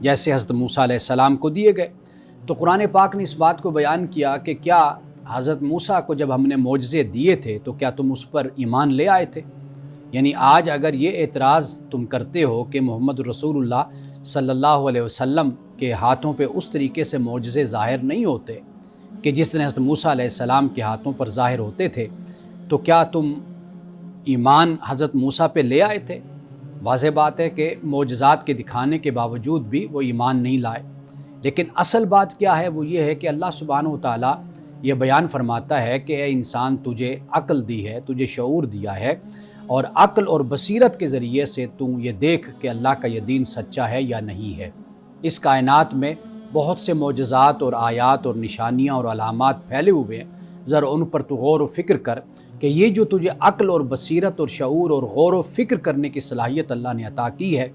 جیسے حضرت موسیٰ علیہ السلام کو دیے گئے۔ تو قرآن پاک نے اس بات کو بیان کیا کہ کیا حضرت موسیٰ کو جب ہم نے معجزے دیے تھے تو کیا تم اس پر ایمان لے آئے تھے؟ یعنی آج اگر یہ اعتراض تم کرتے ہو کہ محمد رسول اللہ صلی اللہ علیہ وسلم کے ہاتھوں پہ اس طریقے سے معجزے ظاہر نہیں ہوتے کہ جس طرح حضرت موسیٰ علیہ السلام کے ہاتھوں پر ظاہر ہوتے تھے، تو کیا تم ایمان حضرت موسیٰ پہ لے آئے تھے؟ واضح بات ہے کہ معجزات کے دکھانے کے باوجود بھی وہ ایمان نہیں لائے۔ لیکن اصل بات کیا ہے؟ وہ یہ ہے کہ اللہ سبحانہ و تعالیٰ یہ بیان فرماتا ہے کہ اے انسان، تجھے عقل دی ہے، تجھے شعور دیا ہے، اور عقل اور بصیرت کے ذریعے سے تم یہ دیکھ کہ اللہ کا یہ دین سچا ہے یا نہیں ہے۔ اس کائنات میں بہت سے معجزات اور آیات اور نشانیاں اور علامات پھیلے ہوئے ہیں، ذرا ان پر تو غور و فکر کر کہ یہ جو تجھے عقل اور بصیرت اور شعور اور غور و فکر کرنے کی صلاحیت اللہ نے عطا کی ہے،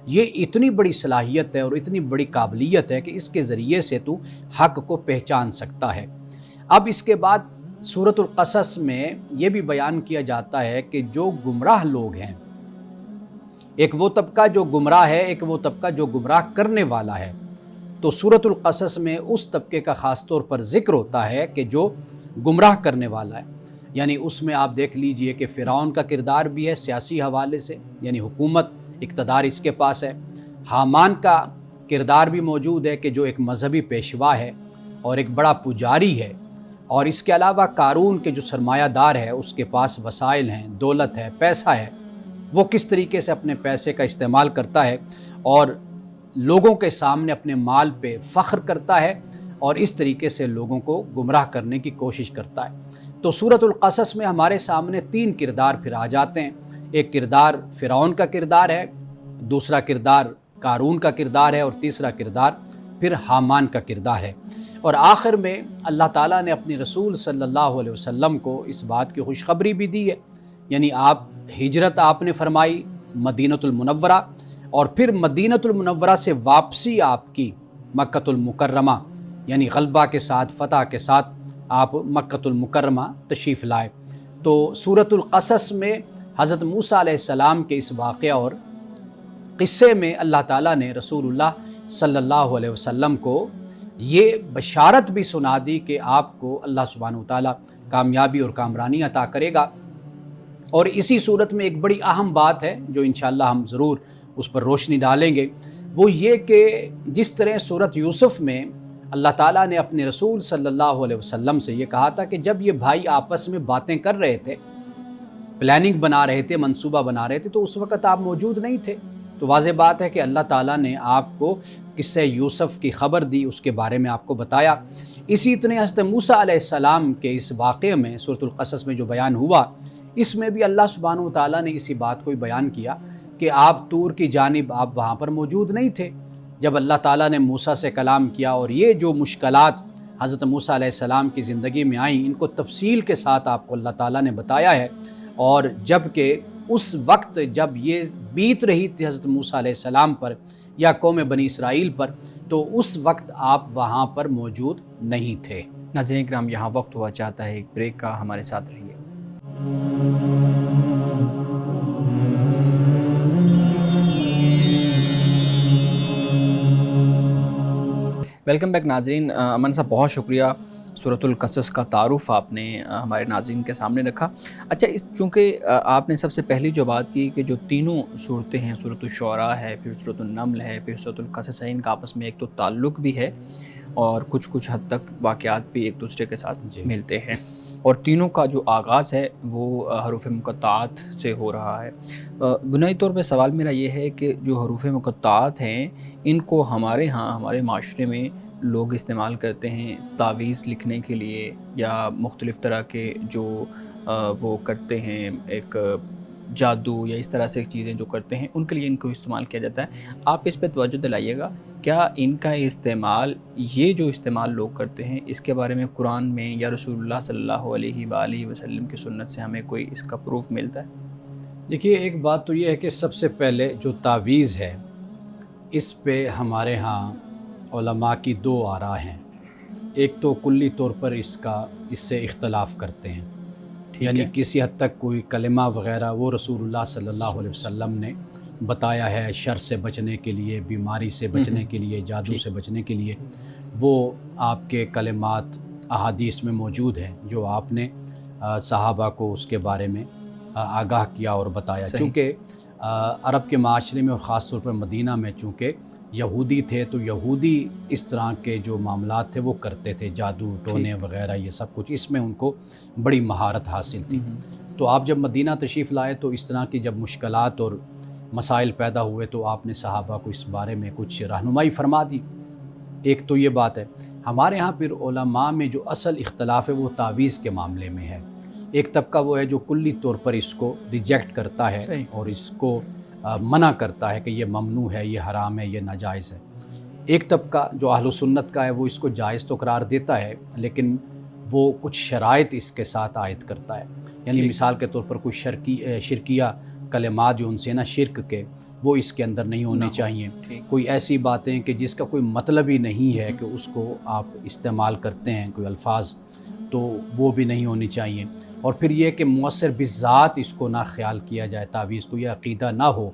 یہ اتنی بڑی صلاحیت ہے اور اتنی بڑی قابلیت ہے کہ اس کے ذریعے سے تو حق کو پہچان سکتا ہے۔ اب اس کے بعد سورۃ القصص میں یہ بھی بیان کیا جاتا ہے کہ جو گمراہ لوگ ہیں، ایک وہ طبقہ جو گمراہ ہے، ایک وہ طبقہ جو گمراہ کرنے والا ہے۔ تو سورۃ القصص میں اس طبقے کا خاص طور پر ذکر ہوتا ہے کہ جو گمراہ کرنے والا ہے، یعنی اس میں آپ دیکھ لیجئے کہ فرعون کا کردار بھی ہے سیاسی حوالے سے، یعنی حکومت اقتدار اس کے پاس ہے۔ حامان کا کردار بھی موجود ہے کہ جو ایک مذہبی پیشوا ہے اور ایک بڑا پجاری ہے، اور اس کے علاوہ قارون کے جو سرمایہ دار ہے، اس کے پاس وسائل ہیں، دولت ہے، پیسہ ہے، وہ کس طریقے سے اپنے پیسے کا استعمال کرتا ہے اور لوگوں کے سامنے اپنے مال پہ فخر کرتا ہے اور اس طریقے سے لوگوں کو گمراہ کرنے کی کوشش کرتا ہے۔ تو سورۃ القصص میں ہمارے سامنے تین کردار پھر آ جاتے ہیں۔ ایک کردار فرعون کا کردار ہے، دوسرا کردار قارون کا کردار ہے، اور تیسرا کردار پھر حامان کا کردار ہے۔ اور آخر میں اللہ تعالیٰ نے اپنی رسول صلی اللہ علیہ وسلم کو اس بات کی خوشخبری بھی دی ہے، یعنی ہجرت آپ نے فرمائی مدینۃ المنورہ، اور پھر مدینۃ المنورہ سے واپسی آپ کی مکۃ المکرمہ، یعنی غلبہ کے ساتھ، فتح کے ساتھ آپ مکۃ المکرمہ تشریف لائے۔ تو سورۃ القصص میں حضرت موسیٰ علیہ السلام کے اس واقعہ اور قصے میں اللہ تعالیٰ نے رسول اللہ صلی اللہ علیہ وسلم کو یہ بشارت بھی سنا دی کہ آپ کو اللہ سبحانہ وتعالیٰ کامیابی اور کامرانی عطا کرے گا۔ اور اسی صورت میں ایک بڑی اہم بات ہے جو انشاءاللہ ہم ضرور اس پر روشنی ڈالیں گے، وہ یہ کہ جس طرح سورۃ یوسف میں اللہ تعالیٰ نے اپنے رسول صلی اللہ علیہ وسلم سے یہ کہا تھا کہ جب یہ بھائی آپس میں باتیں کر رہے تھے، پلاننگ بنا رہے تھے، منصوبہ بنا رہے تھے، تو اس وقت آپ موجود نہیں تھے، تو واضح بات ہے کہ اللہ تعالیٰ نے آپ کو قصہ یوسف کی خبر دی، اس کے بارے میں آپ کو بتایا۔ اسی طرح حضرت موسیٰ علیہ السلام کے اس واقعے میں سورۃ القصص میں جو بیان ہوا، اس میں بھی اللہ سبحانہ و تعالیٰ نے اسی بات کو بیان کیا کہ آپ طور کی جانب آپ وہاں پر موجود نہیں تھے جب اللہ تعالیٰ نے موسیٰ سے کلام کیا، اور یہ جو مشکلات حضرت موسیٰ علیہ السلام کی زندگی میں آئیں، ان کو تفصیل کے ساتھ آپ کو اللہ تعالیٰ نے بتایا ہے۔ اور جب کہ اس وقت جب یہ بیت رہی تھی حضرت موسیٰ علیہ السلام پر یا قوم بنی اسرائیل پر، تو اس وقت آپ وہاں پر موجود نہیں تھے۔ ناظرین کرام، یہاں وقت ہوا چاہتا ہے ایک بریک کا، ہمارے ساتھ رہیے۔ ویلکم بیک ناظرین۔ امن صاحب، بہت شکریہ، سورۃ القصص کا تعارف آپ نے ہمارے ناظرین کے سامنے رکھا۔ اچھا، چونکہ آپ نے سب سے پہلی جو بات کی کہ جو تینوں صورتیں ہیں، سورۃ الشعراء ہے، پھر سورۃ النمل ہے، پھر سورۃ القصص ہے، ان کا آپس میں ایک تو تعلق بھی ہے اور کچھ حد تک واقعات بھی ایک دوسرے کے ساتھ ملتے ہیں، اور تینوں کا جو آغاز ہے وہ حروف مقطعات سے ہو رہا ہے۔ بنیادی طور پہ سوال میرا یہ ہے کہ جو حروف مقطعات ہیں، ان کو ہمارے معاشرے میں لوگ استعمال کرتے ہیں تعویذ لکھنے کے لیے، یا مختلف طرح کے جو وہ کرتے ہیں ایک جادو یا اس طرح سے چیزیں جو کرتے ہیں، ان کے لیے ان کو استعمال کیا جاتا ہے۔ آپ اس پہ توجہ دلائیے گا، کیا ان کا یہ جو استعمال لوگ کرتے ہیں، اس کے بارے میں قرآن میں یا رسول اللہ صلی اللہ علیہ وآلہ وسلم کی سنت سے ہمیں کوئی اس کا پروف ملتا ہے؟ دیکھیے، ایک بات تو یہ ہے کہ سب سے پہلے جو تعویذ ہے، اس پہ ہمارے ہاں علماء کی دو آراء ہیں۔ ایک تو کلی طور پر اس سے اختلاف کرتے ہیں، یعنی کسی حد تک کوئی کلمہ وغیرہ وہ رسول اللہ صلی اللہ علیہ وسلم نے بتایا ہے شر سے بچنے کے لیے، بیماری سے بچنے کے لیے، جادو سے بچنے کے لیے، وہ آپ کے کلمات احادیث میں موجود ہیں جو آپ نے صحابہ کو اس کے بارے میں آگاہ کیا اور بتایا۔ چونکہ عرب کے معاشرے میں اور خاص طور پر مدینہ میں چونکہ یہودی تھے، تو یہودی اس طرح کے جو معاملات تھے وہ کرتے تھے، جادو ٹونے وغیرہ یہ سب کچھ، اس میں ان کو بڑی مہارت حاصل تھی۔ تو آپ جب مدینہ تشریف لائے تو اس طرح کی جب مشکلات اور مسائل پیدا ہوئے تو آپ نے صحابہ کو اس بارے میں کچھ رہنمائی فرما دی۔ ایک تو یہ بات ہے۔ ہمارے ہاں پھر علماء میں جو اصل اختلاف ہے وہ تعویذ کے معاملے میں ہے۔ ایک طبقہ وہ ہے جو کلی طور پر اس کو ریجیکٹ کرتا ہے اور اس کو منع کرتا ہے کہ یہ ممنوع ہے، یہ حرام ہے، یہ ناجائز ہے۔ ایک طبقہ جو اہل سنت کا ہے وہ اس کو جائز تو قرار دیتا ہے، لیکن وہ کچھ شرائط اس کے ساتھ عائد کرتا ہے۔ یعنی مثال کے طور پر کچھ شرکیہ کلمات جو ان سے نا شرک کے، وہ اس کے اندر نہیں ہونے چاہیے۔ کوئی ایسی باتیں کہ جس کا کوئی مطلب ہی نہیں ہے کہ اس کو آپ استعمال کرتے ہیں، کوئی الفاظ، تو وہ بھی نہیں ہونی چاہیے۔ اور پھر یہ کہ مؤثر بذات اس کو نہ خیال کیا جائے، تعویذ کو یہ عقیدہ نہ ہو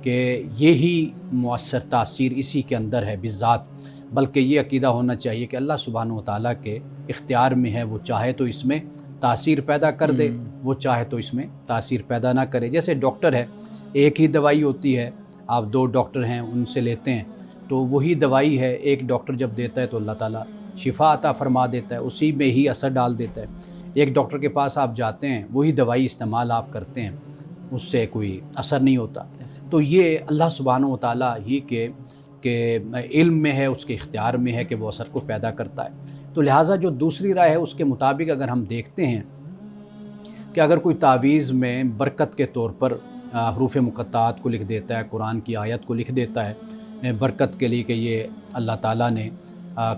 کہ یہی مؤثر تاثیر اسی کے اندر ہے بذات، بلکہ یہ عقیدہ ہونا چاہیے کہ اللہ سبحانہ وتعالیٰ کے اختیار میں ہے، وہ چاہے تو اس میں تاثیر پیدا کر دے، وہ چاہے تو اس میں تاثیر پیدا نہ کرے۔ جیسے ڈاکٹر ہے، ایک ہی دوائی ہوتی ہے، آپ دو ڈاکٹر ہیں ان سے لیتے ہیں تو وہی دوائی ہے، ایک ڈاکٹر جب دیتا ہے تو اللہ تعالیٰ شفا عطا فرما دیتا ہے، اسی میں ہی اثر ڈال دیتا ہے۔ ایک ڈاکٹر کے پاس آپ جاتے ہیں، وہی دوائی استعمال آپ کرتے ہیں، اس سے کوئی اثر نہیں ہوتا۔ تو یہ اللہ سبحانہ وتعالیٰ ہی کہ علم میں ہے، اس کے اختیار میں ہے کہ وہ اثر کو پیدا کرتا ہے۔ تو لہٰذا جو دوسری رائے ہے اس کے مطابق اگر ہم دیکھتے ہیں کہ اگر کوئی تعویذ میں برکت کے طور پر حروف مقطعات کو لکھ دیتا ہے، قرآن کی آیت کو لکھ دیتا ہے برکت کے لیے کہ یہ اللہ تعالیٰ نے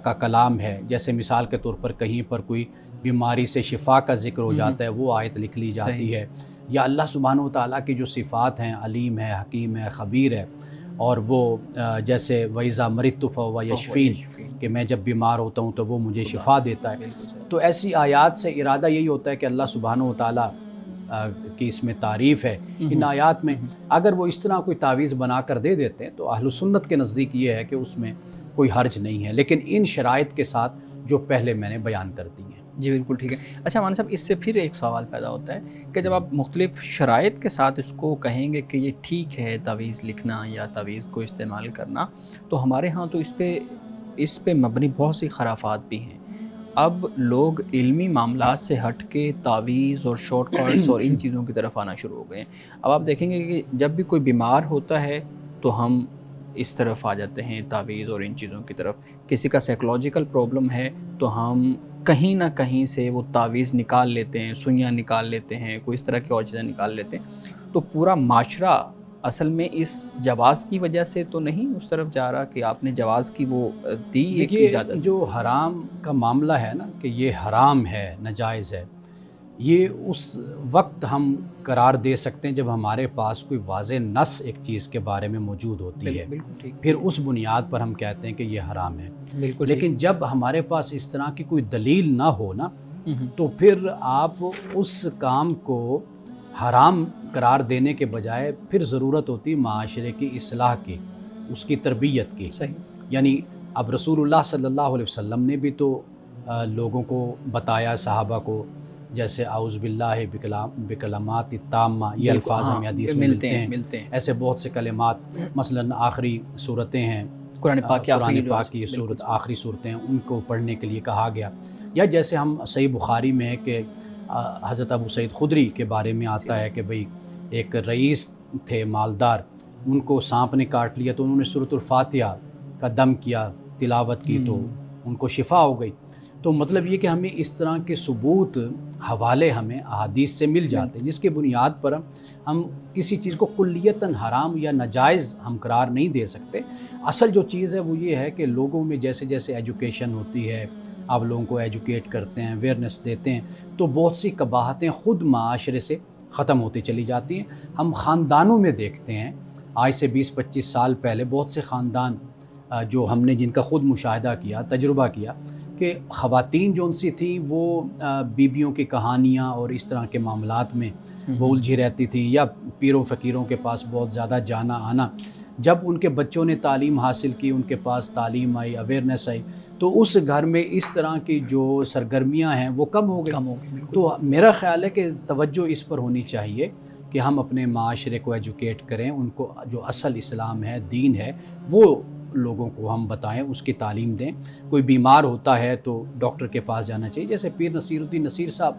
کا کلام ہے، جیسے مثال کے طور پر کہیں پر کوئی بیماری سے شفا کا ذکر ہو جاتا ہے، وہ آیت لکھ لی جاتی ہے، یا اللہ سبحانہ وتعالیٰ کی جو صفات ہیں، علیم ہے، حکیم ہے، خبیر ہے، اور وہ جیسے وَإِذَا مَرِضْتُ فَهُوَ يَشْفِينِ کہ میں جب بیمار ہوتا ہوں تو وہ مجھے شفا دیتا ہے۔ تو ایسی آیات سے ارادہ یہی ہوتا ہے کہ اللہ سبحانہ وتعالیٰ کی اس میں تعریف ہے ان آیات میں۔ اگر وہ اس طرح کوئی تعویذ بنا کر دے دیتے ہیں تو اہل سنت کے نزدیک یہ ہے کہ اس میں کوئی حرج نہیں ہے، لیکن ان شرائط کے ساتھ جو پہلے میں نے بیان کر دی ہیں۔ جی بالکل ٹھیک ہے۔ اچھا مولانا صاحب، اس سے پھر ایک سوال پیدا ہوتا ہے کہ جب آپ مختلف شرائط کے ساتھ اس کو کہیں گے کہ یہ ٹھیک ہے تعویذ لکھنا یا تعویذ کو استعمال کرنا، تو ہمارے ہاں تو اس پہ مبنی بہت سی خرافات بھی ہیں۔ اب لوگ علمی معاملات سے ہٹ کے تعویذ اور شارٹ کٹس اور ان چیزوں کی طرف آنا شروع ہو گئے ہیں۔ اب آپ دیکھیں گے کہ جب بھی کوئی بیمار ہوتا ہے تو ہم اس طرف آ جاتے ہیں، تعویذ اور ان چیزوں کی طرف۔ کسی کا سائیکولوجیکل پرابلم ہے تو ہم کہیں نہ کہیں سے وہ تعویذ نکال لیتے ہیں، سوئیاں نکال لیتے ہیں، کوئی اس طرح کی اور چیزیں نکال لیتے ہیں۔ تو پورا معاشرہ اصل میں اس جواز کی وجہ سے تو نہیں اس طرف جا رہا کہ آپ نے جواز کی وہ دی ایک اجازت؟ دیکھیے، جو حرام کا معاملہ ہے نا کہ یہ حرام ہے، ناجائز ہے، یہ اس وقت ہم قرار دے سکتے ہیں جب ہمارے پاس کوئی واضح نص ایک چیز کے بارے میں موجود ہوتی ہے، بالکل ٹھیک، پھر اس بنیاد پر ہم کہتے ہیں کہ یہ حرام ہے۔ بالکل لیکن جب ہمارے پاس اس طرح کی کوئی دلیل نہ ہو نا، تو پھر آپ اس کام کو حرام قرار دینے کے بجائے پھر ضرورت ہوتی معاشرے کی اصلاح کی، اس کی تربیت کی۔ صحیح۔ یعنی اب رسول اللہ صلی اللہ علیہ وسلم نے بھی تو لوگوں کو بتایا، صحابہ کو، جیسے اعوذ باللہ بکلمات التامہ، یہ الفاظ ہمیں حدیث میں ملتے ہیں۔ ایسے بہت سے کلمات، مثلا آخری صورتیں ہیں قرآن پاک کی صورت، آخری صورتیں ہیں، ان کو پڑھنے کے لیے کہا گیا۔ یا جیسے ہم صحیح بخاری میں ہے کہ حضرت ابو سعید خدری کے بارے میں آتا ہے کہ بھئی ایک رئیس تھے مالدار، ان کو سانپ نے کاٹ لیا تو انہوں نے سورۃ الفاتحہ کا دم کیا، تلاوت کی، تو ان کو شفا ہو گئی۔ تو مطلب یہ کہ ہمیں اس طرح کے ثبوت، حوالے ہمیں احادیث سے مل جاتے ہیں، جس کے بنیاد پر ہم کسی چیز کو کلیتاً حرام یا ناجائز ہم قرار نہیں دے سکتے۔ اصل جو چیز ہے وہ یہ ہے کہ لوگوں میں جیسے جیسے ایجوکیشن ہوتی ہے، آپ لوگوں کو ایجوکیٹ کرتے ہیں، اویئرنیس دیتے ہیں، تو بہت سی قباحتیں خود معاشرے سے ختم ہوتی چلی جاتی ہیں۔ ہم خاندانوں میں دیکھتے ہیں، آج سے 20-25 سال پہلے بہت سے خاندان جو ہم نے جن کا خود مشاہدہ کیا، تجربہ کیا، کہ خواتین جو ان سی تھیں وہ بیبیوں کی کہانیاں اور اس طرح کے معاملات میں وہ الجھی رہتی تھیں، یا پیروں فقیروں کے پاس بہت زیادہ جانا آنا۔ جب ان کے بچوں نے تعلیم حاصل کی، ان کے پاس تعلیم آئی، اویئرنیس آئی، تو اس گھر میں اس طرح کی جو سرگرمیاں ہیں وہ کم ہو گئی۔ تو میرا خیال ہے کہ توجہ اس پر ہونی چاہیے کہ ہم اپنے معاشرے کو ایجوکیٹ کریں، ان کو جو اصل اسلام ہے، دین ہے، وہ لوگوں کو ہم بتائیں، اس کی تعلیم دیں۔ کوئی بیمار ہوتا ہے تو ڈاکٹر کے پاس جانا چاہیے، جیسے پیر نصیر الدین نصیر صاحب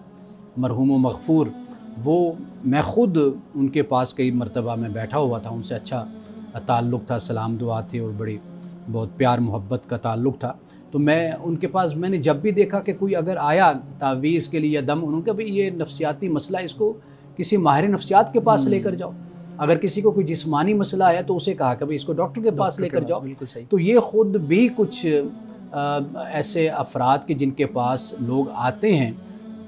مرحوم و مغفور، وہ میں خود ان کے پاس کئی مرتبہ میں بیٹھا ہوا تھا، ان سے اچھا تعلق تھا، سلام دعا تھی اور بڑی بہت پیار محبت کا تعلق تھا۔ تو میں ان کے پاس میں نے جب بھی دیکھا کہ کوئی اگر آیا تعویذ کے لیے یا دم، انہوں نے کہا بھئی یہ نفسیاتی مسئلہ، اس کو کسی ماہر نفسیات کے پاس لے کر جاؤ۔ اگر کسی کو کوئی جسمانی مسئلہ ہے تو اسے کہا کہ بھئی اس کو ڈاکٹر کے پاس لے کر جاؤ۔ تو یہ خود بھی کچھ ایسے افراد کے جن کے پاس لوگ آتے ہیں،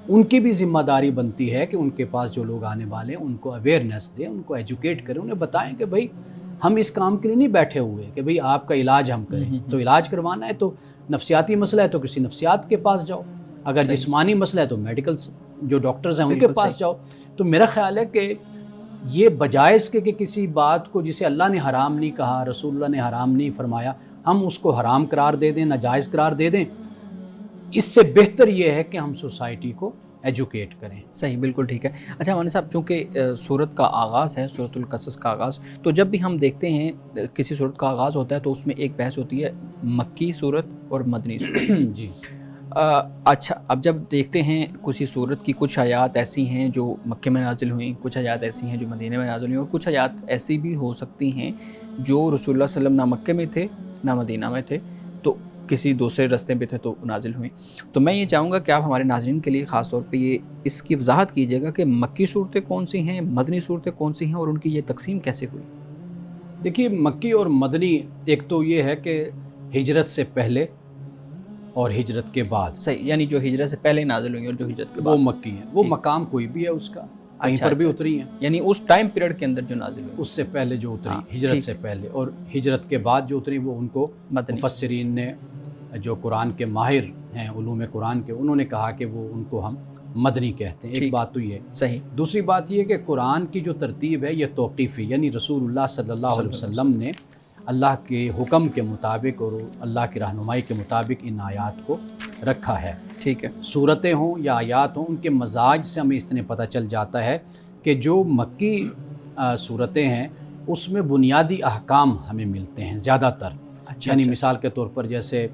ان کی بھی ذمہ داری بنتی ہے کہ ان کے پاس جو لوگ آنے والے ہیں ان کو اویئرنیس دیں، ان کو ایجوکیٹ کریں، انہیں بتائیں کہ بھئی ہم اس کام کے لیے نہیں بیٹھے ہوئے کہ بھئی آپ کا علاج ہم کریں، تو علاج کروانا ہے تو نفسیاتی مسئلہ ہے تو کسی نفسیات کے پاس جاؤ، اگر جسمانی مسئلہ ہے تو میڈیکل جو ڈاکٹرز ہیں ان کے پاس جاؤ۔ تو میرا خیال ہے کہ یہ بجائے اس کے کہ کسی بات کو جسے اللہ نے حرام نہیں کہا، رسول اللہ نے حرام نہیں فرمایا، ہم اس کو حرام قرار دے دیں، ناجائز قرار دے دیں، اس سے بہتر یہ ہے کہ ہم سوسائٹی کو ایجوکیٹ کریں۔ صحیح، بالکل ٹھیک ہے۔ اچھا مولانا صاحب، چونکہ سورت کا آغاز ہے، سورۃ القصص کا آغاز، تو جب بھی ہم دیکھتے ہیں کسی سورت کا آغاز ہوتا ہے تو اس میں ایک بحث ہوتی ہے مکی سورت اور مدنی سورت۔ جی اچھا، اب جب دیکھتے ہیں کسی سورت کی کچھ آیات ایسی ہیں جو مکے میں نازل ہوئیں، کچھ آیات ایسی ہیں جو مدینے میں نازل ہوئیں، اور کچھ آیات ایسی بھی ہو سکتی ہیں جو رسول اللہ صلی اللہ علیہ وسلم نہ مکے میں تھے نہ مدینہ میں تھے، تو کسی دوسرے راستے پہ تھے تو نازل ہوئیں۔ تو میں یہ چاہوں گا کہ آپ ہمارے ناظرین کے لیے خاص طور پہ یہ اس کی وضاحت کیجیے گا کہ مکی صورتیں کون سی ہیں، مدنی صورتیں کون سی ہیں، اور ان کی یہ تقسیم کیسے ہوئی۔ دیکھیے، مکی اور مدنی ایک تو یہ ہے کہ ہجرت سے پہلے اور ہجرت کے بعد، صحیح، یعنی جو ہجرت سے پہلے نازل ہوئی اور جو ہجرت کے بعد، وہ مکی ہیں۔ وہ مقام کوئی بھی ہے اس کا، کہیں پر بھی اتری ہیں، یعنی اس ٹائم پیریڈ کے اندر جو نازل ہوئی، اس سے پہلے جو اتری، ہجرت سے پہلے، اور ہجرت کے بعد جو اتری وہ ان کو مفسرین نے، جو قرآن کے ماہر ہیں علوم قرآن کے، انہوں نے کہا کہ وہ ان کو ہم مدنی کہتے ہیں۔ ایک بات تو یہ صحیح۔ دوسری بات یہ کہ قرآن کی جو ترتیب ہے یہ توقیفی، یعنی رسول اللہ صلی اللہ علیہ وسلم نے اللہ کے حکم کے مطابق اور اللہ کی رہنمائی کے مطابق ان آیات کو رکھا ہے۔ ٹھیک ہے، صورتیں ہوں یا آیات ہوں، ان کے مزاج سے ہمیں اس نے پتہ چل جاتا ہے کہ جو مکی صورتیں ہیں اس میں بنیادی احکام ہمیں ملتے ہیں زیادہ تر۔ یعنی مثال کے طور پر جیسے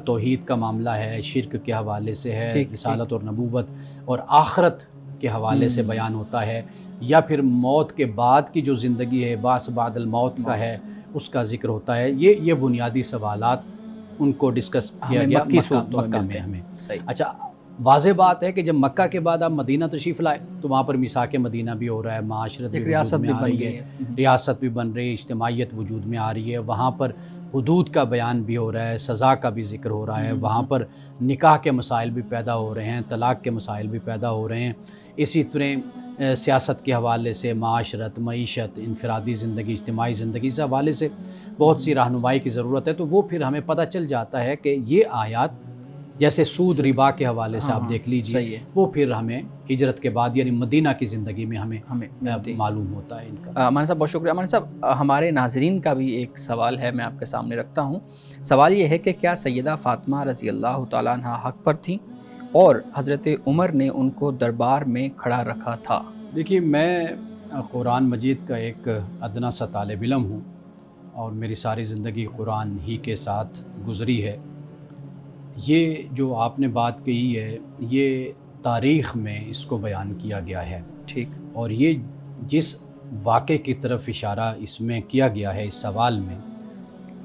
توحید کا معاملہ ہے، شرک کے حوالے سے ہے، رسالت اور نبوت اور آخرت کے حوالے سے بیان ہوتا ہے، یا پھر موت کے بعد کی جو زندگی ہے، بعث بعد الموت کا ہے، اس کا ذکر ہوتا ہے۔ یہ بنیادی سوالات ان کو ڈسکس کیا گیا مکہ میں ہمیں۔ اچھا، واضح بات ہے کہ جب مکہ کے بعد آپ مدینہ تشریف لائے تو وہاں پر میثاق مدینہ بھی ہو رہا ہے، معاشرت بھی وجود میں آ رہی ہے، ریاست بھی بن رہی ہے، اجتماعیت وجود میں آ رہی ہے، وہاں پر حدود کا بیان بھی ہو رہا ہے، سزا کا بھی ذکر ہو رہا ہے، وہاں پر نکاح کے مسائل بھی پیدا ہو رہے ہیں، طلاق کے مسائل بھی پیدا ہو رہے ہیں، اسی طرح سیاست کے حوالے سے، معاشرت، معیشت، انفرادی زندگی، اجتماعی زندگی، اس حوالے سے بہت سی رہنمائی کی ضرورت ہے۔ تو وہ پھر ہمیں پتہ چل جاتا ہے کہ یہ آیات جیسے سود ربا کے حوالے سے آپ دیکھ لیجئے، وہ پھر ہمیں ہجرت کے بعد یعنی مدینہ کی زندگی میں ہمیں معلوم ہوتا ہے ان کا۔ مولانا صاحب بہت شکریہ۔ مولانا صاحب، ہمارے ناظرین کا بھی ایک سوال ہے، میں آپ کے سامنے رکھتا ہوں۔ سوال یہ ہے کہ کیا سیدہ فاطمہ رضی اللہ تعالیٰ عنہ حق پر تھیں اور حضرت عمر نے ان کو دربار میں کھڑا رکھا تھا؟ دیکھیے، میں قرآن مجید کا ایک ادنا سا طالب علم ہوں اور میری ساری زندگی قرآن ہی کے ساتھ گزری ہے۔ یہ جو آپ نے بات کہی ہے یہ تاریخ میں اس کو بیان کیا گیا ہے، ٹھیک، اور یہ جس واقعے کی طرف اشارہ اس میں کیا گیا ہے اس سوال میں،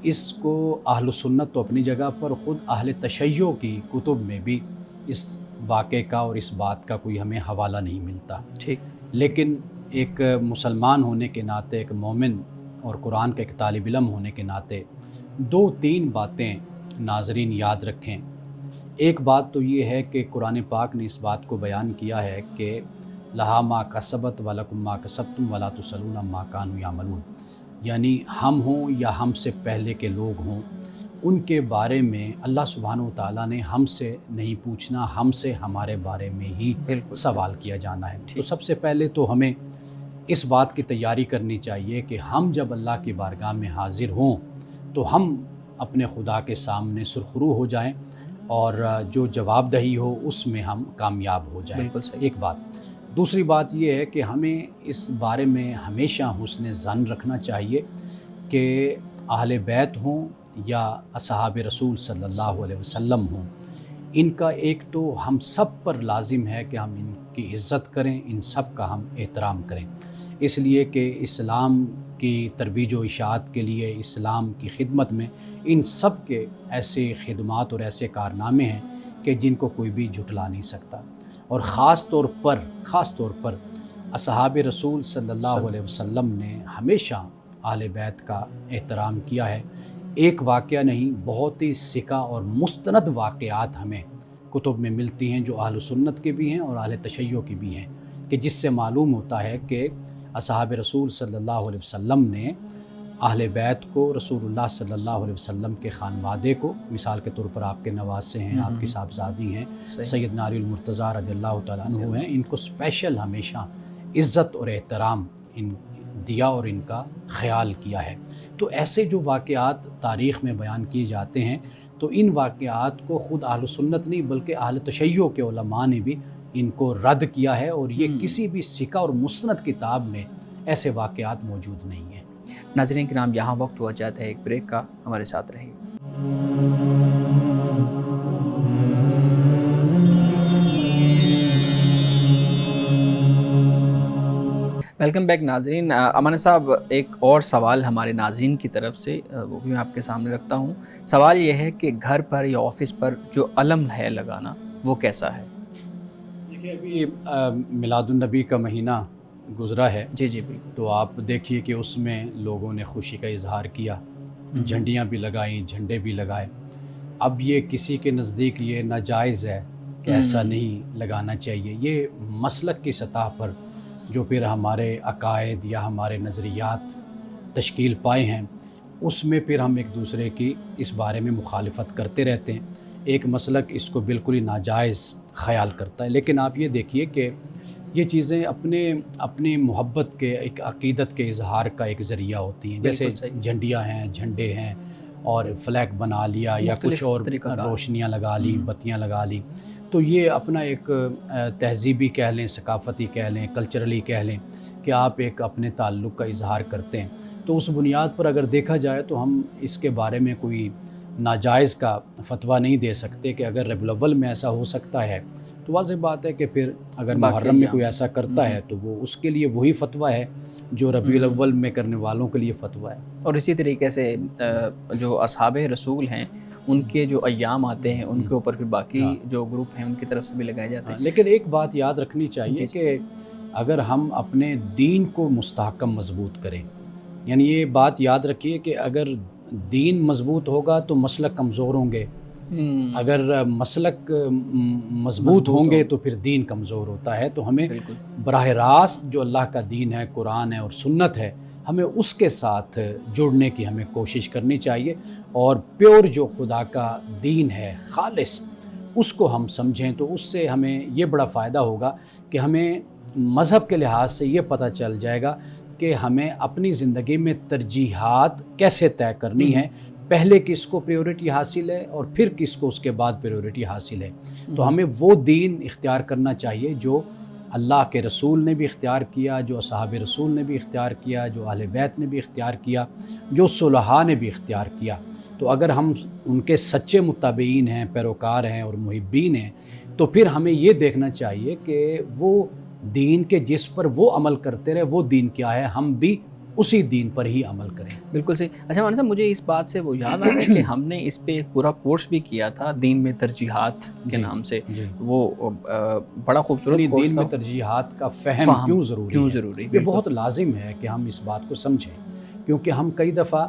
اس کو اہل سنت تو اپنی جگہ پر، خود اہل تشیع کی کتب میں بھی اس واقعے کا اور اس بات کا کوئی ہمیں حوالہ نہیں ملتا۔ ٹھیک، لیکن ایک مسلمان ہونے کے ناطے، ایک مومن اور قرآن کا ایک طالب علم ہونے کے ناطے 2-3 باتیں ناظرین یاد رکھیں۔ ایک بات تو یہ ہے کہ قرآن پاک نے اس بات کو بیان کیا ہے کہ لہا ما کسبت ولکم ما کسبتم ولا تسألون عما کانوا یعملون، یعنی ہم ہوں یا ہم سے پہلے کے لوگ ہوں، ان کے بارے میں اللہ سبحانہ و تعالیٰ نے ہم سے نہیں پوچھنا، ہم سے ہمارے بارے میں ہی بالکل سوال کیا جانا ہے۔ تو سب سے پہلے تو ہمیں اس بات کی تیاری کرنی چاہیے کہ ہم جب اللہ کی بارگاہ میں حاضر ہوں تو ہم اپنے خدا کے سامنے سرخرو ہو جائیں اور جو جواب دہی ہو اس میں ہم کامیاب ہو جائیں۔ بالکل صحیح۔ ایک بات۔ دوسری بات یہ ہے کہ ہمیں اس بارے میں ہمیشہ حسن ظن رکھنا چاہیے کہ اہل بیت ہوں یا اصحاب رسول صلی اللہ علیہ وسلم ہوں، ان کا ایک تو ہم سب پر لازم ہے کہ ہم ان کی عزت کریں، ان سب کا ہم احترام کریں، اس لیے کہ اسلام کی ترویج و اشاعت کے لیے، اسلام کی خدمت میں ان سب کے ایسے خدمات اور ایسے کارنامے ہیں کہ جن کو کوئی بھی جھٹلا نہیں سکتا۔ اور خاص طور پر اصحاب رسول صلی اللہ علیہ وسلم نے ہمیشہ اہل بیت کا احترام کیا ہے۔ ایک واقعہ نہیں، بہت ہی سکہ اور مستند واقعات ہمیں کتب میں ملتی ہیں جو اہل سنت کے بھی ہیں اور اہل تشیع کی بھی ہیں، کہ جس سے معلوم ہوتا ہے کہ اصحاب رسول صلی اللہ علیہ وسلم نے اہل بیت کو، رسول اللہ صلی اللہ علیہ وسلم کے خانوادے کو، مثال کے طور پر آپ کے نواسے ہیں، آپ کی صاحبزادی ہیں، سیدنا علی المرتضیٰ رضی اللہ تعالیٰ عنہ ہیں، ان کو اسپیشل ہمیشہ عزت اور احترام دیا اور ان کا خیال کیا ہے۔ تو ایسے جو واقعات تاریخ میں بیان کیے جاتے ہیں تو ان واقعات کو خود اہل سنت نہیں بلکہ اہل تشیع کے علماء نے بھی ان کو رد کیا ہے، اور یہ کسی بھی سکہ اور مستند کتاب میں ایسے واقعات موجود نہیں ہیں۔ ناظرین کرام، یہاں وقت ہوا جاتا ہے ایک بریک کا، ہمارے ساتھ رہیے۔ ویلکم بیک ناظرین۔ امان صاحب، ایک اور سوال ہمارے ناظرین کی طرف سے، وہ بھی میں آپ کے سامنے رکھتا ہوں۔ سوال یہ ہے کہ گھر پر یا آفس پر جو علم ہے لگانا، وہ کیسا ہے؟ دیکھیے، ابھی میلاد النبی کا مہینہ گزرا ہے، جی جی بالکل، تو آپ دیکھیے کہ اس میں لوگوں نے خوشی کا اظہار کیا، جھنڈیاں بھی لگائیں، جھنڈے بھی لگائے۔ اب یہ کسی کے نزدیک یہ ناجائز ہے کہ ایسا نہیں لگانا چاہیے۔ یہ مسلک کی سطح پر جو پھر ہمارے عقائد یا ہمارے نظریات تشکیل پائے ہیں، اس میں پھر ہم ایک دوسرے کی اس بارے میں مخالفت کرتے رہتے ہیں۔ ایک مسلک اس کو بالکل ہی ناجائز خیال کرتا ہے، لیکن آپ یہ دیکھیے کہ یہ چیزیں اپنی محبت کے، ایک عقیدت کے اظہار کا ایک ذریعہ ہوتی ہیں۔ جیسے جھنڈیاں ہیں، جھنڈے ہیں، اور فلیگ بنا لیا یا کچھ اور روشنیاں لگا لی، بتیاں لگا لی، تو یہ اپنا ایک تہذیبی کہہ لیں، ثقافتی کہہ لیں، کلچرلی کہہ لیں کہ آپ ایک اپنے تعلق کا اظہار کرتے ہیں۔ تو اس بنیاد پر اگر دیکھا جائے تو ہم اس کے بارے میں کوئی ناجائز کا فتویٰ نہیں دے سکتے کہ اگر ربیع الاول میں ایسا ہو سکتا ہے تو واضح بات ہے کہ پھر اگر محرم میں کوئی ایسا کرتا ہے تو وہ اس کے لیے وہی فتویٰ ہے جو ربیع الاول میں کرنے والوں کے لیے فتویٰ ہے۔ اور اسی طریقے سے جو اصحاب رسول ہیں ان کے جو ایام آتے ہیں ان کے اوپر پھر باقی جو گروپ ہیں ان کی طرف سے بھی لگائے جاتے ہیں۔ لیکن ایک بات یاد رکھنی چاہیے کہ اگر ہم اپنے دین کو مستحکم مضبوط کریں، یعنی یہ بات یاد رکھیے کہ اگر دین مضبوط ہوگا تو مسلک کمزور ہوں گے، اگر مسلک مضبوط ہوں گے تو پھر دین کمزور ہوتا ہے۔ تو ہمیں براہ راست جو اللہ کا دین ہے، قرآن ہے اور سنت ہے، ہمیں اس کے ساتھ جڑنے کی ہمیں کوشش کرنی چاہیے، اور پیور جو خدا کا دین ہے، خالص، اس کو ہم سمجھیں تو اس سے ہمیں یہ بڑا فائدہ ہوگا کہ ہمیں مذہب کے لحاظ سے یہ پتہ چل جائے گا کہ ہمیں اپنی زندگی میں ترجیحات کیسے طے کرنی ہے، پہلے کس کو پریورٹی حاصل ہے اور پھر کس کو اس کے بعد پریورٹی حاصل ہے۔ تو ہمیں وہ دین اختیار کرنا چاہیے جو اللہ کے رسول نے بھی اختیار کیا، جو اصحاب رسول نے بھی اختیار کیا، جو اہل بیت نے بھی اختیار کیا، جو صلحاء نے بھی اختیار کیا۔ تو اگر ہم ان کے سچے متابعین ہیں، پیروکار ہیں اور محبین ہیں، تو پھر ہمیں یہ دیکھنا چاہیے کہ وہ دین کے جس پر وہ عمل کرتے رہے وہ دین کیا ہے، ہم بھی اسی دین پر ہی عمل کریں۔ بالکل صحیح۔ اچھا مولانا صاحب، مجھے اس بات سے وہ یاد آ رہا ہے کہ ہم نے اس پہ ایک پورا کورس بھی کیا تھا دین میں ترجیحات کے نام سے، وہ بڑا خوبصورت کورس تھا۔ دین میں ترجیحات کا فہم کیوں ضروری ہے؟ یہ بہت لازم ہے کہ ہم اس بات کو سمجھیں، کیونکہ ہم کئی دفعہ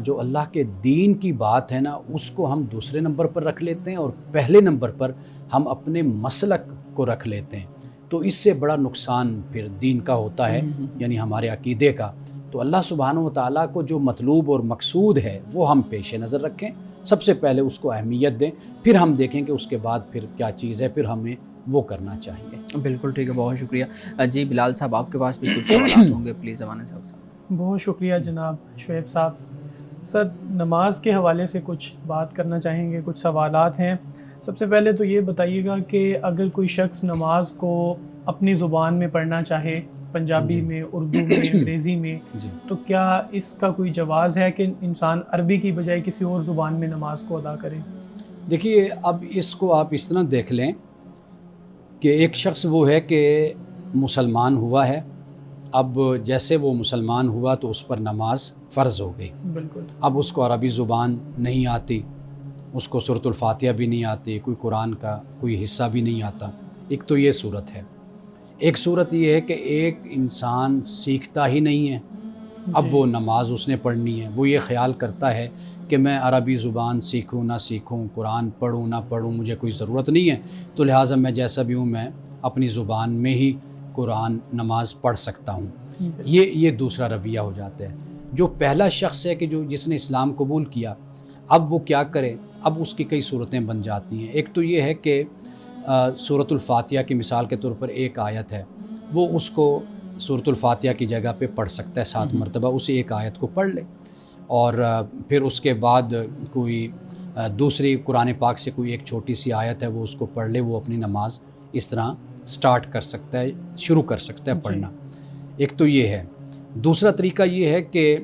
جو اللہ کے دین کی بات ہے نا، اس کو ہم دوسرے نمبر پر رکھ لیتے ہیں اور پہلے نمبر پر ہم اپنے مسلک کو رکھ لیتے ہیں۔ تو اس سے بڑا نقصان پھر دین کا ہوتا ہے، یعنی ہمارے عقیدے کا، تو اللہ سبحانہ و تعالیٰ کو جو مطلوب اور مقصود ہے وہ ہم پیش نظر رکھیں، سب سے پہلے اس کو اہمیت دیں، پھر ہم دیکھیں کہ اس کے بعد پھر کیا چیز ہے، پھر ہمیں وہ کرنا چاہیے۔ بالکل ٹھیک ہے، بہت شکریہ۔ جی بلال صاحب، آپ کے پاس بھی کچھ سوالات ہوں گے، پلیز زمانے صاحب۔ بہت شکریہ جناب شعیب صاحب۔ سر، نماز کے حوالے سے کچھ بات کرنا چاہیں گے، کچھ سوالات ہیں۔ سب سے پہلے تو یہ بتائیے گا کہ اگر کوئی شخص نماز کو اپنی زبان میں پڑھنا چاہے، پنجابی میں، اردو میں، انگریزی میں، تو کیا اس کا کوئی جواز ہے کہ انسان عربی کی بجائے کسی اور زبان میں نماز کو ادا کرے؟ دیکھیے، اب اس کو آپ اس طرح دیکھ لیں کہ ایک شخص وہ ہے کہ مسلمان ہوا ہے، اب جیسے وہ مسلمان ہوا تو اس پر نماز فرض ہو گئی۔ بالکل۔ اب اس کو عربی زبان نہیں آتی، اس کو سورۃ الفاتحہ بھی نہیں آتی، کوئی قرآن کا کوئی حصہ بھی نہیں آتا۔ ایک تو یہ صورت ہے۔ ایک صورت یہ ہے کہ ایک انسان سیکھتا ہی نہیں ہے، اب وہ نماز اس نے پڑھنی ہے، وہ یہ خیال کرتا ہے کہ میں عربی زبان سیکھوں نہ سیکھوں، قرآن پڑھوں نہ پڑھوں، مجھے کوئی ضرورت نہیں ہے، تو لہٰذا میں جیسا بھی ہوں میں اپنی زبان میں ہی قرآن نماز پڑھ سکتا ہوں۔ یہ دوسرا رویہ ہو جاتا ہے۔ جو پہلا شخص ہے کہ جس نے اسلام قبول کیا، اب وہ کیا کرے؟ اب اس کی کئی صورتیں بن جاتی ہیں۔ ایک تو یہ ہے کہ سورۃ الفاتحہ کی مثال کے طور پر ایک آیت ہے، وہ اس کو سورۃ الفاتحہ کی جگہ پہ پڑھ سکتا ہے 7 مرتبہ، اسی ایک آیت کو پڑھ لے، اور پھر اس کے بعد کوئی دوسری قرآن پاک سے کوئی ایک چھوٹی سی آیت ہے وہ اس کو پڑھ لے، وہ اپنی نماز اس طرح سٹارٹ کر سکتا ہے، شروع کر سکتا ہے پڑھنا۔ ایک تو یہ ہے۔ دوسرا طریقہ یہ ہے کہ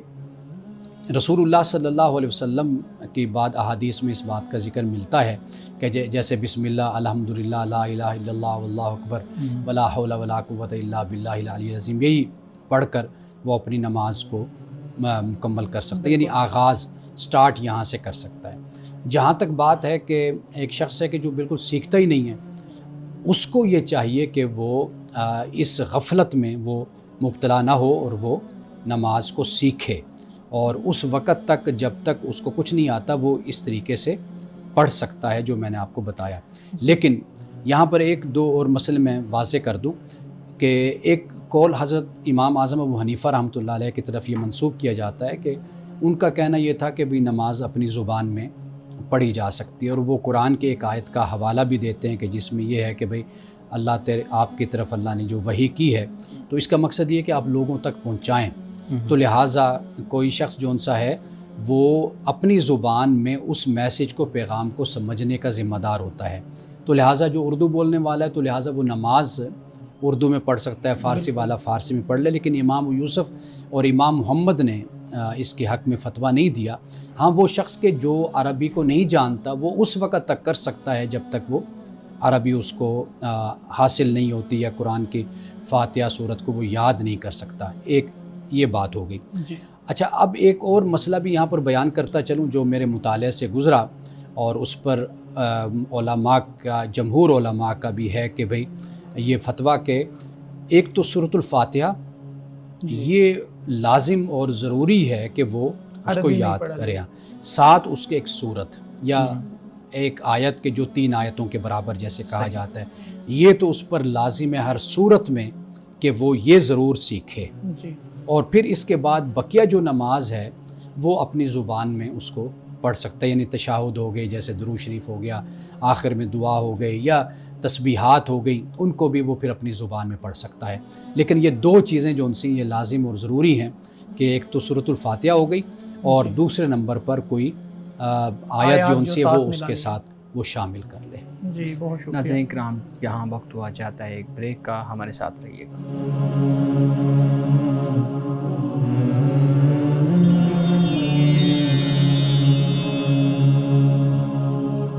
رسول اللہ صلی اللہ علیہ وسلم کی بعد احادیث میں اس بات کا ذکر ملتا ہے کہ جیسے بسم اللہ، الحمدللہ، لا الہ الا اللہ، واللہ اکبر، ولا حول ولا قوت الا باللہ العلی العظیم، یہی پڑھ کر وہ اپنی نماز کو مکمل کر سکتا ہے، یعنی آغاز سٹارٹ یہاں سے کر سکتا ہے۔ جہاں تک بات ہے کہ ایک شخص ہے کہ جو بالکل سیکھتا ہی نہیں ہے، اس کو یہ چاہیے کہ وہ اس غفلت میں وہ مبتلا نہ ہو اور وہ نماز کو سیکھے، اور اس وقت تک جب تک اس کو کچھ نہیں آتا وہ اس طریقے سے پڑھ سکتا ہے جو میں نے آپ کو بتایا۔ لیکن یہاں پر ایک دو اور مسئلے میں واضح کر دوں کہ ایک قول حضرت امام اعظم ابو حنیفہ رحمۃ اللہ علیہ کی طرف یہ منسوب کیا جاتا ہے کہ ان کا کہنا یہ تھا کہ بھی نماز اپنی زبان میں پڑھی جا سکتی ہے، اور وہ قرآن کے ایک آیت کا حوالہ بھی دیتے ہیں کہ جس میں یہ ہے کہ بھئی اللہ آپ کی طرف اللہ نے جو وحی کی ہے، تو اس کا مقصد یہ کہ آپ لوگوں تک پہنچائیں، تو لہٰذا کوئی شخص جو سا ہے وہ اپنی زبان میں اس میسج کو، پیغام کو سمجھنے کا ذمہ دار ہوتا ہے۔ تو لہٰذا جو اردو بولنے والا ہے تو لہٰذا وہ نماز اردو میں پڑھ سکتا ہے، فارسی والا فارسی میں پڑھ لے، لیکن امام یوسف اور امام محمد نے اس کے حق میں فتویٰ نہیں دیا۔ ہاں، وہ شخص کے جو عربی کو نہیں جانتا وہ اس وقت تک کر سکتا ہے جب تک وہ عربی اس کو حاصل نہیں ہوتی یا قرآن کی فاتحہ سورت کو وہ یاد نہیں کر سکتا۔ ایک یہ بات ہو گئی۔ اچھا، اب ایک اور مسئلہ بھی یہاں پر بیان کرتا چلوں جو میرے مطالعے سے گزرا، اور اس پر علماء کا، جمہور علماء کا بھی ہے کہ بھئی یہ فتویٰ کہ ایک تو سورۃ الفاتحہ یہ لازم اور ضروری ہے کہ وہ اس کو یاد کرے، ساتھ اس کے ایک سورت یا ایک آیت کے جو 3 آیتوں کے برابر جیسے کہا جاتا ہے، یہ تو اس پر لازم ہے ہر صورت میں کہ وہ یہ ضرور سیکھے، اور پھر اس کے بعد بقیہ جو نماز ہے وہ اپنی زبان میں اس کو پڑھ سکتا ہے، یعنی تشہد ہو گئی، جیسے درود شریف ہو گیا، آخر میں دعا ہو گئی یا تسبیحات ہو گئی، ان کو بھی وہ پھر اپنی زبان میں پڑھ سکتا ہے۔ لیکن یہ 2 چیزیں جو ان سے یہ لازم اور ضروری ہیں کہ ایک تو سورۃ الفاتحہ ہو گئی، اور دوسرے نمبر پر کوئی آیت جو ان سے وہ اس کے ساتھ وہ شامل کر لے۔ جی بہت شکریہ۔ ناظرین کرام، یہاں وقت ہوا جاتا ہے ایک بریک کا، ہمارے ساتھ رہیے گا۔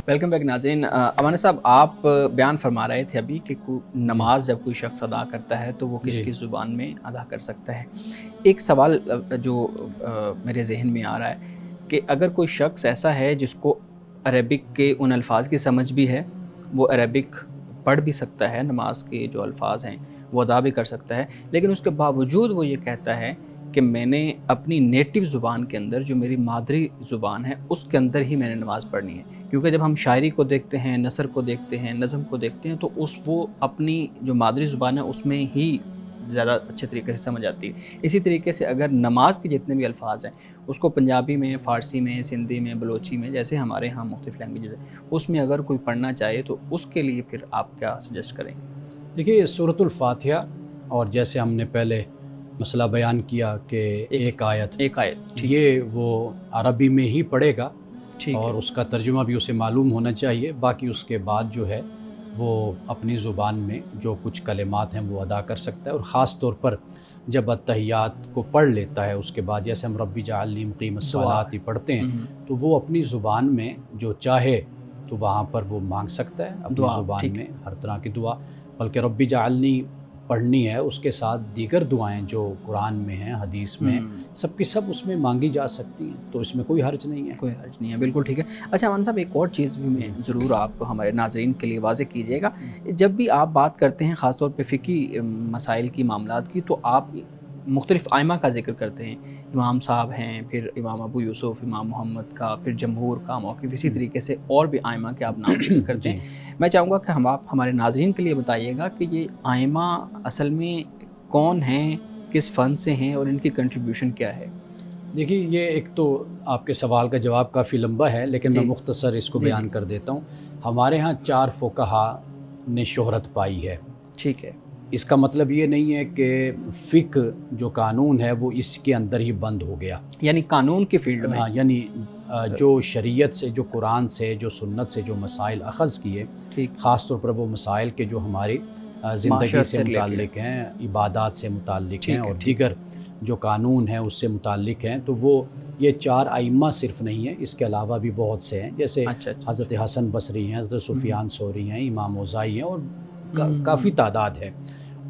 ویلکم بیک ناظرین۔ امانہ صاحب، آپ بیان فرما رہے تھے ابھی کہ نماز جب کوئی شخص ادا کرتا ہے تو وہ کس کی زبان میں ادا کر سکتا ہے۔ ایک سوال جو میرے ذہن میں آ رہا ہے کہ اگر کوئی شخص ایسا ہے جس کو عربک کے ان الفاظ کی سمجھ بھی ہے، وہ عربک پڑھ بھی سکتا ہے، نماز کے جو الفاظ ہیں وہ ادا بھی کر سکتا ہے، لیکن اس کے باوجود وہ یہ کہتا ہے کہ میں نے اپنی نیٹو زبان کے اندر، جو میری مادری زبان ہے، اس کے اندر ہی میں نے نماز پڑھنی ہے، کیونکہ جب ہم شاعری کو دیکھتے ہیں، نثر کو دیکھتے ہیں، نظم کو دیکھتے ہیں، تو وہ اپنی جو مادری زبان ہے اس میں ہی زیادہ اچھے طریقے سے سمجھ آتی ہے. اسی طریقے سے اگر نماز کے جتنے بھی الفاظ ہیں اس کو پنجابی میں، فارسی میں، سندھی میں، بلوچی میں، جیسے ہمارے ہاں مختلف لینگویجز ہیں، اس میں اگر کوئی پڑھنا چاہے تو اس کے لیے پھر آپ کیا سجیسٹ کریں گے؟ دیکھیے سورۃ الفاتحہ، اور جیسے ہم نے پہلے مسئلہ بیان کیا کہ ایک آیت، یہ وہ عربی میں ہی پڑھے گا اور اس کا ترجمہ بھی اسے معلوم ہونا چاہیے. باقی اس کے بعد جو ہے وہ اپنی زبان میں جو کچھ کلمات ہیں وہ ادا کر سکتا ہے. اور خاص طور پر جب اتحیات کو پڑھ لیتا ہے اس کے بعد، جیسے ہم ربی جعلنی مقیم الصلاۃ ہی پڑھتے ہیں، تو وہ اپنی زبان میں جو چاہے تو وہاں پر وہ مانگ سکتا ہے اپنی زبان میں ہر طرح کی دعا. بلکہ ربی جعلنی پڑھنی ہے، اس کے ساتھ دیگر دعائیں جو قرآن میں ہیں، حدیث میں، سب کی سب اس میں مانگی جا سکتی ہیں، تو اس میں کوئی حرج نہیں ہے. کوئی حرج نہیں ہے، بالکل ٹھیک ہے. اچھا امان صاحب، ایک اور چیز بھی میں ضرور آپ ہمارے ناظرین کے لیے واضح کیجیے گا. جب بھی آپ بات کرتے ہیں خاص طور پہ فقہی مسائل کی، معاملات کی، تو آپ مختلف ائمہ کا ذکر کرتے ہیں. امام صاحب ہیں، پھر امام ابو یوسف، امام محمد کا، پھر جمہور کا موقف، اسی طریقے سے اور بھی ائمہ کے آپ نام ذکر کرتے ہیں. میں چاہوں گا کہ آپ ہمارے ناظرین کے لیے بتائیے گا کہ یہ ائمہ اصل میں کون ہیں، کس فن سے ہیں اور ان کی کنٹریبیوشن کیا ہے؟ دیکھیے یہ ایک تو آپ کے سوال کا جواب کافی لمبا ہے، لیکن میں مختصر اس کو بیان کر دیتا ہوں. ہمارے ہاں 4 فقہا نے شہرت پائی ہے. ٹھیک ہے. اس کا مطلب یہ نہیں ہے کہ فقہ جو قانون ہے وہ اس کے اندر ہی بند ہو گیا، یعنی قانون کی فیلڈ میں. یعنی جو شریعت سے، جو قرآن سے، جو سنت سے جو مسائل اخذ کیے، خاص طور پر وہ مسائل کے جو ہماری زندگی سے متعلق ہیں، عبادات سے متعلق ہیں، اور دیگر جو قانون ہیں اس سے متعلق ہیں، تو وہ یہ 4 ائمہ صرف نہیں ہیں، اس کے علاوہ بھی بہت سے ہیں. جیسے حضرت حسن بصری ہیں، حضرت سفیان ثوری ہیں، امام اوزاعی ہیں، اور کافی تعداد ہے.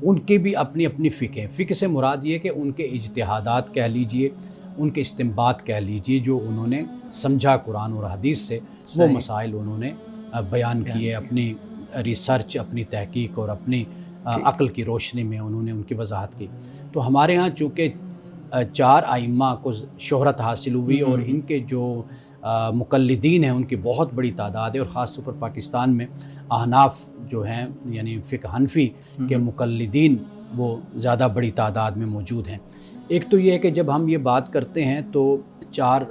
ان کی بھی اپنی اپنی فقہ ہیں. فقہ سے مراد یہ کہ ان کے اجتہادات کہہ لیجئے، ان کے استنباط کہہ لیجئے، جو انہوں نے سمجھا قرآن اور حدیث سے، وہ مسائل انہوں نے بیان کیے، اپنی ریسرچ، اپنی تحقیق اور اپنی عقل کی روشنی میں انہوں نے ان کی وضاحت کی. تو ہمارے ہاں چونکہ 4 ائمہ کو شہرت حاصل ہوئی اور ان کے جو مقلدین ہیں ان کی بہت بڑی تعداد ہے، اور خاص طور پر پاکستان میں احناف جو ہیں، یعنی فقہ حنفی کے مقلدین وہ زیادہ بڑی تعداد میں موجود ہیں. ایک تو یہ ہے کہ جب ہم یہ بات کرتے ہیں تو 4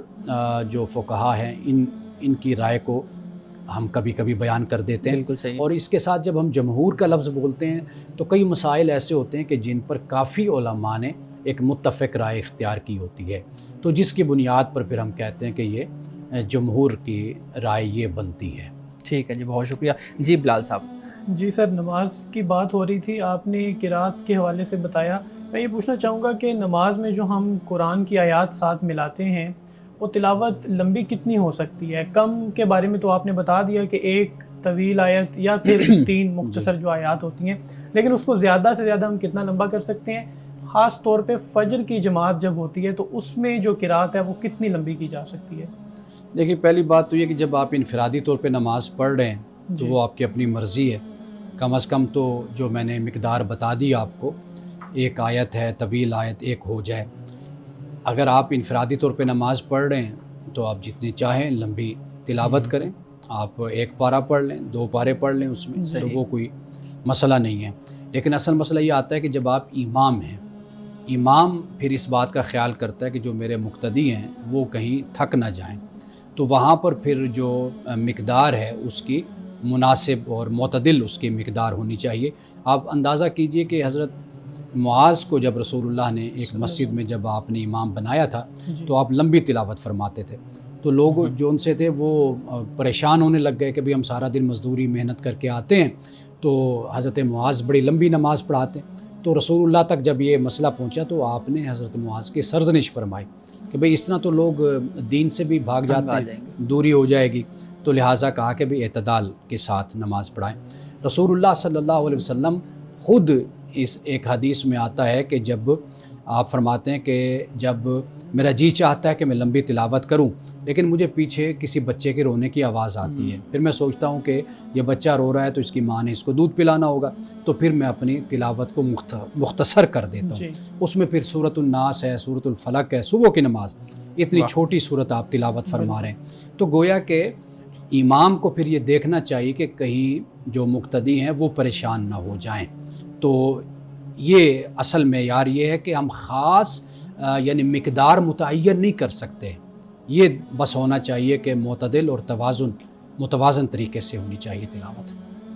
جو فقہا ہیں ان کی رائے کو ہم کبھی کبھی بیان کر دیتے ہیں. بالکل صحیح. اور اس کے ساتھ جب ہم جمہور کا لفظ بولتے ہیں تو کئی مسائل ایسے ہوتے ہیں کہ جن پر کافی علماء نے ایک متفق رائے اختیار کی ہوتی ہے، تو جس کی بنیاد پر پھر ہم کہتے ہیں کہ یہ جمہور کی رائے یہ بنتی ہے. ٹھیک ہے جی، بہت شکریہ. جی بلال صاحب. جی سر، نماز کی بات ہو رہی تھی، آپ نے قرات کے حوالے سے بتایا. میں یہ پوچھنا چاہوں گا کہ نماز میں جو ہم قرآن کی آیات ساتھ ملاتے ہیں وہ تلاوت لمبی کتنی ہو سکتی ہے؟ کم کے بارے میں تو آپ نے بتا دیا کہ ایک طویل آیت یا پھر 3 مختصر جو آیات ہوتی ہیں، لیکن اس کو زیادہ سے زیادہ ہم کتنا لمبا کر سکتے ہیں؟ خاص طور پہ فجر کی جماعت جب ہوتی ہے تو اس میں جو قرات ہے وہ کتنی لمبی کی جا سکتی ہے؟ دیکھیے پہلی بات تو یہ کہ جب آپ انفرادی طور پہ نماز پڑھ رہے ہیں تو وہ آپ کی اپنی مرضی ہے. کم از کم تو جو میں نے مقدار بتا دی آپ کو، ایک آیت ہے، طویل آیت ایک ہو جائے. اگر آپ انفرادی طور پہ نماز پڑھ رہے ہیں تو آپ جتنی چاہیں لمبی تلاوت کریں. آپ 1 پارہ پڑھ لیں، 2 پارے پڑھ لیں اس میں، تو وہ کوئی مسئلہ نہیں ہے. لیکن اصل مسئلہ یہ آتا ہے کہ جب آپ امام ہیں، امام پھر اس بات کا خیال کرتا ہے کہ جو میرے مقتدی ہیں وہ کہیں تھک نہ جائیں، تو وہاں پر پھر جو مقدار ہے اس کی مناسب اور معتدل اس کی مقدار ہونی چاہیے. آپ اندازہ کیجئے کہ حضرت معاذ کو جب رسول اللہ نے ایک مسجد میں جب آپ نے امام بنایا تھا تو آپ لمبی تلاوت فرماتے تھے، تو لوگ جو ان سے تھے وہ پریشان ہونے لگ گئے کہ بھئی ہم سارا دن مزدوری محنت کر کے آتے ہیں تو حضرت معاذ بڑی لمبی نماز پڑھاتے ہیں. تو رسول اللہ تک جب یہ مسئلہ پہنچا تو آپ نے حضرت معاذ کی سرزنش فرمائی کہ بھئی اس طرح تو لوگ دین سے بھی بھاگ جاتے ہیں، دوری ہو جائے گی، تو لہٰذا کہا کہ بھئی اعتدال کے ساتھ نماز پڑھائیں. رسول اللہ صلی اللہ علیہ وسلم خود اس ایک حدیث میں آتا ہے کہ جب آپ فرماتے ہیں کہ جب میرا جی چاہتا ہے کہ میں لمبی تلاوت کروں لیکن مجھے پیچھے کسی بچے کے رونے کی آواز آتی ہے، پھر میں سوچتا ہوں کہ یہ بچہ رو رہا ہے تو اس کی ماں نے اس کو دودھ پلانا ہوگا، تو پھر میں اپنی تلاوت کو مختصر کر دیتا ہوں. اس میں پھر سورۃ الناس ہے، سورۃ الفلق ہے، صبح کی نماز، اتنی چھوٹی صورت آپ تلاوت فرما رہے ہیں. تو گویا کہ امام کو پھر یہ دیکھنا چاہیے کہ کہیں جو مقتدی ہیں وہ پریشان نہ ہو جائیں. تو یہ اصل معیار یہ ہے کہ ہم خاص یعنی مقدار متعین نہیں کر سکتے، یہ بس ہونا چاہیے کہ معتدل اور متوازن طریقے سے ہونی چاہیے تلاوت۔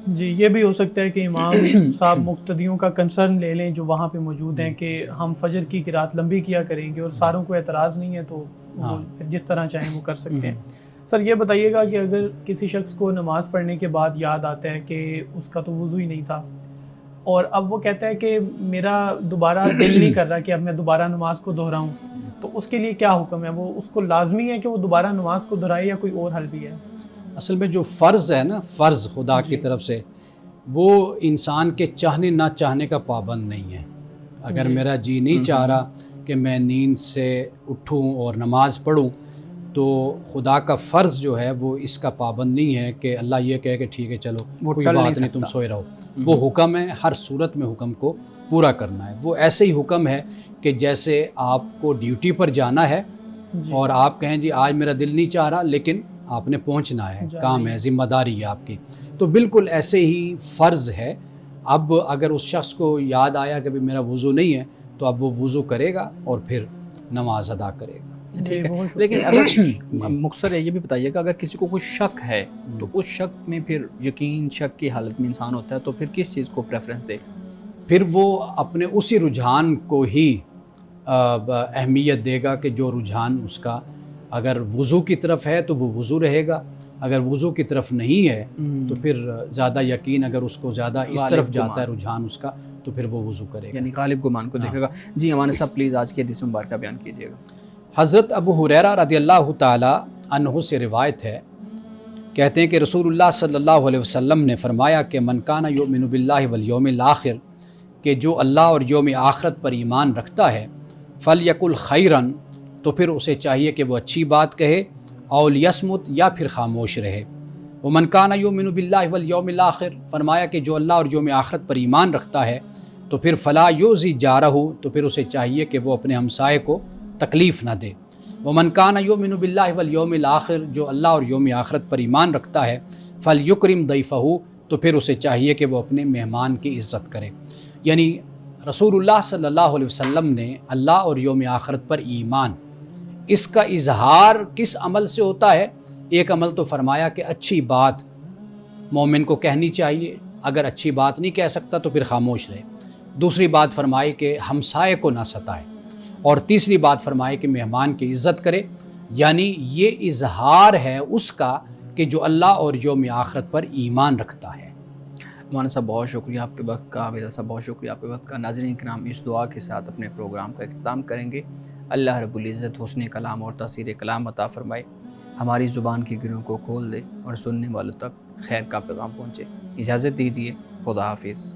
جی یہ بھی ہو سکتا ہے کہ امام صاحب مقتدیوں کا کنسرن لے لیں جو وہاں پہ موجود ہیں کہ ہم فجر کی قرات لمبی کیا کریں گے، اور ساروں کو اعتراض نہیں ہے تو وہ پھر جس طرح چاہیں وہ کر سکتے ہیں۔ سر یہ بتائیے گا کہ اگر کسی شخص کو نماز پڑھنے کے بعد یاد آتا ہے کہ اس کا تو وضو ہی نہیں تھا، اور اب وہ کہتا ہے کہ میرا دوبارہ دل نہیں کر رہا کہ اب میں دوبارہ نماز کو دہراؤں، تو اس کے لیے کیا حکم ہے؟ وہ اس کو لازمی ہے کہ وہ دوبارہ نماز کو دہرائے یا کوئی اور حل بھی ہے؟ اصل میں جو فرض ہے نا، فرض خدا کی طرف سے، وہ انسان کے چاہنے نہ چاہنے کا پابند نہیں ہے۔ اگر میرا جی نہیں چاہ رہا کہ میں نیند سے اٹھوں اور نماز پڑھوں، تو خدا کا فرض جو ہے وہ اس کا پابند نہیں ہے کہ اللہ یہ کہے کہ ٹھیک ہے چلو کوئی بات نہیں تم سوئے رہو۔ وہ حکم ہے، ہر صورت میں حکم کو پورا کرنا ہے۔ وہ ایسے ہی حکم ہے کہ جیسے آپ کو ڈیوٹی پر جانا ہے اور آپ کہیں جی آج میرا دل نہیں چاہ رہا، لیکن آپ نے پہنچنا ہے، کام ہے، ذمہ داری ہے آپ کی، تو بالکل ایسے ہی فرض ہے۔ اب اگر اس شخص کو یاد آیا کہ میرا وضو نہیں ہے، تو اب وہ وضو کرے گا اور پھر نماز ادا کرے گا۔ ٹھیک ہے، لیکن اگر مختصر یہ بھی بتائیے گا، اگر کسی کو کوئی شک ہے تو اس شک میں پھر یقین شک کی حالت میں انسان ہوتا ہے، تو پھر کس چیز کو پریفرنس دے؟ پھر وہ اپنے اسی رجحان کو ہی اہمیت دے گا کہ جو رجحان اس کا اگر وضو کی طرف ہے تو وہ وضو رہے گا، اگر وضو کی طرف نہیں ہے تو پھر زیادہ یقین اگر اس کو زیادہ اس طرف جاتا ہے رجحان اس کا، تو پھر وہ وضو کرے گا، یعنی غالب گمان کو دیکھے گا۔ جی امان صاحب پلیز آج کی حدیث مبارکہ بیان کیجیے گا۔ حضرت ابو ہریرہ رضی اللہ تعالی عنہ سے روایت ہے، کہتے ہیں کہ رسول اللہ صلی اللہ علیہ وسلم نے فرمایا کہ من کان یؤمن باللہ والیوم الآخر، کہ جو اللہ اور یوم آخرت پر ایمان رکھتا ہے، فلیقل خیرن، تو پھر اسے چاہیے کہ وہ اچھی بات کہے، او لیصمت، یا پھر خاموش رہے۔ ومن کان یؤمن باللہ والیوم الآخر، فرمایا کہ جو اللہ اور یوم آخرت پر ایمان رکھتا ہے تو پھر فلا یؤذی جارہ، تو پھر اسے چاہیے کہ وہ اپنے ہمسائے کو تکلیف نہ دے۔ ومن کان یؤمن باللہ والیوم الآخر، جو اللہ اور یوم آخرت پر ایمان رکھتا ہے، فلیکرم ضیفہ، تو پھر اسے چاہیے کہ وہ اپنے مہمان کی عزت کرے۔ یعنی رسول اللہ صلی اللہ علیہ وسلم نے اللہ اور یوم آخرت پر ایمان، اس کا اظہار کس عمل سے ہوتا ہے؟ ایک عمل تو فرمایا کہ اچھی بات مومن کو کہنی چاہیے، اگر اچھی بات نہیں کہہ سکتا تو پھر خاموش رہے۔ دوسری بات فرمائی کہ ہمسائے کو نہ ستائے، اور تیسری بات فرمائی کہ مہمان کی عزت کرے۔ یعنی یہ اظہار ہے اس کا کہ جو اللہ اور یوم آخرت پر ایمان رکھتا ہے۔ مولانا صاحب بہت شکریہ آپ کے وقت کا، عابد صاحب بہت شکریہ آپ کے وقت کا۔ ناظرین کرام اس دعا کے ساتھ اپنے پروگرام کا اختتام کریں گے۔ اللہ رب العزت حسن کلام اور تاثیر کلام عطا فرمائے، ہماری زبان کی گروں کو کھول دے اور سننے والوں تک خیر کا پیغام پہنچے۔ اجازت دیجیے، خدا حافظ۔